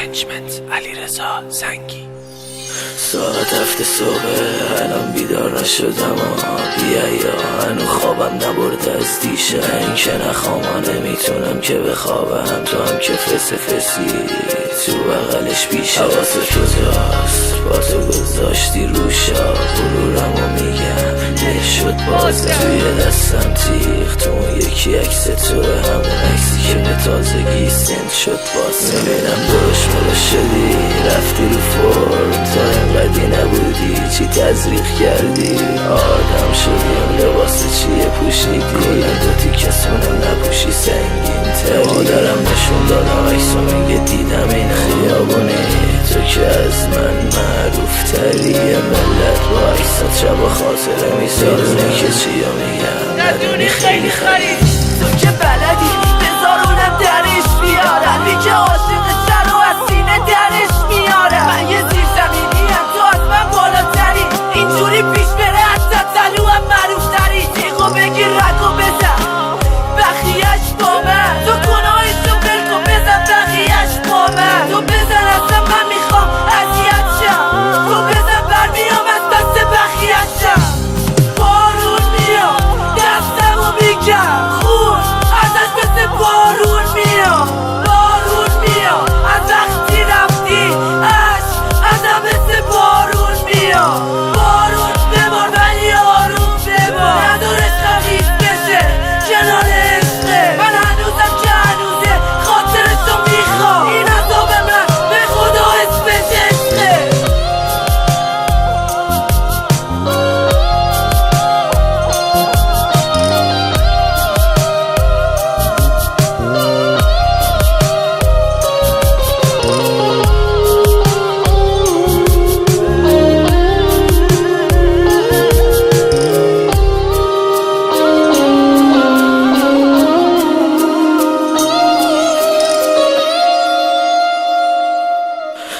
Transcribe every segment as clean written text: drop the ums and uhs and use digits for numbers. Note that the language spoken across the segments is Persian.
منیجمنت علیرضا زنگی. ساعت 7 صبح الان بیدار نشدم بیا یا هنو خوابم نبرده از دیشب. این که نخوام نمیتونم که بخوابم، تو هم که فسی تو بغلش بیشه. حواست کجاست با تو گذاشتی روشا، غرورمو میگم نه شد بازه. توی دستم تیغ تو اون یکی عکس توه، همون عکسی که به تازگی سنت شد واسه. میبینم درش شدی رفتی رو فرم، تا اینقدی نبودی چی تزریق کردی. آدم شدیم لباس چیه پوشیدی، کلا دو تیکسونم نپوشی سنگین تری. مادرم نشون دادم عکسو میگه دیدم این خیابونی، تو که از من معروف تری. ملت با عکسات شب خاطره میسازونه که چیا میگم ندونی خیلی خرید. تو که بلدی بذارونم درش بیارم، بی که عاشق سر و از سینه درش میارم. من یه زیر زمینیم تو از من بالاتری، اینجوری پیش بره حتی تلو هم معروف تری. تیغو بگیر رد و بزن بخیش با من، تو گناهشو بلکو بزن بخیش با من. تو بزن اصلا من میخوام اذیت شم، تو بزن برمیام از دست بخیت شم. بارون میام دستمو میگم خون ازش مثل بارون میام. بارون میام از وقتی رفتی ازم مثل بارون میام. بارون ببار ولی آروم ببار، ندارش خیز بشه کنار عشقه. من هنوزم که هنوزه خاطرتو میخوام، این عذاب من به خدا اسمش عشقه.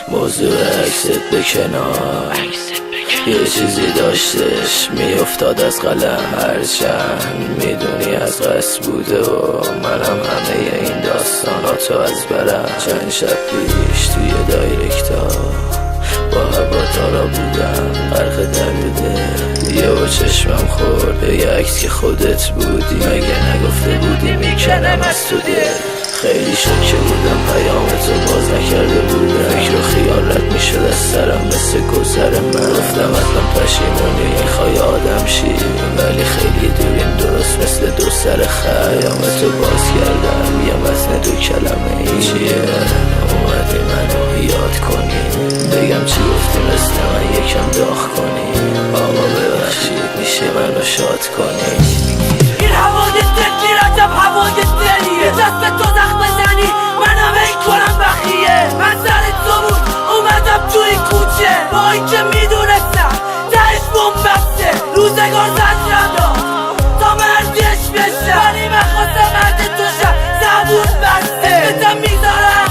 موضوع عکست به کنار، یه چیزی داشتش میافتاد از قلم، هرچند میدونی از قصد بوده و منم همه این داستاناتو از برم. چند شب پیش توی دایرکتا با هوادارا بودم غرق درده، یه و چشمم خورد به یه عکس که خودت بودی. مگه نگفته بودی میکنم از تو دل؟ خیلی شوکه بودم پیامتو باز نکرده بودم، فکر و خیال رد میشد از سرم مثل گذر من. گفتم حتما پشیمونی میخوای آدم شی، ولی خیلی دوریم درست مثل دو سر خیامتو باز کردم. یه متن دو کلمه ای چیه اومدی منو یاد کنی، بگم چی گفتی مثل من یکم داغ کنی. آقا ببخشید میشه منو شاد کنی. این هوای دل عجب هوای دلیه، دست تو زخم بزنی منم این کنم بخیه. من سر تو بود اومدم تو این کوچه، با این که میدونستم تهش بومبسته. روزگار زنجم داد تا مردیش بشه، ولی من خواستم مرد تو شم زبون بسته. اسمتم میذارم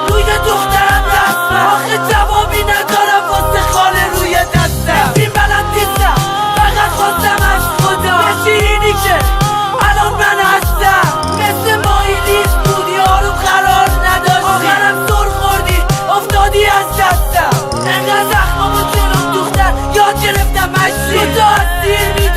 روی دخترم رسمم، آخه جوابی ندارم واسه خاله روی دستم. این بلد نیستم فقط خواستم از خدا بشی اینی که الان من هستم. مثل مایی نیست بود یارو قرار نداشتی، آخرم سر خوردی افتادی از دستم. انقدر زخمامو جلوم دوختن یاد گرفتم مشتی، تو از دیر